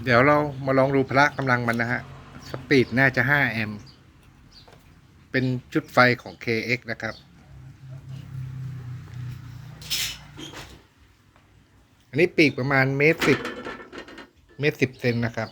เดี๋ยวเรามาลองดูพละกำลังมันนะฮะสปีดน่าจะ5 แอมป์เป็นชุดไฟของ KX นะครับอันนี้ปีกประมาณเมตร 10 เซนนะครับ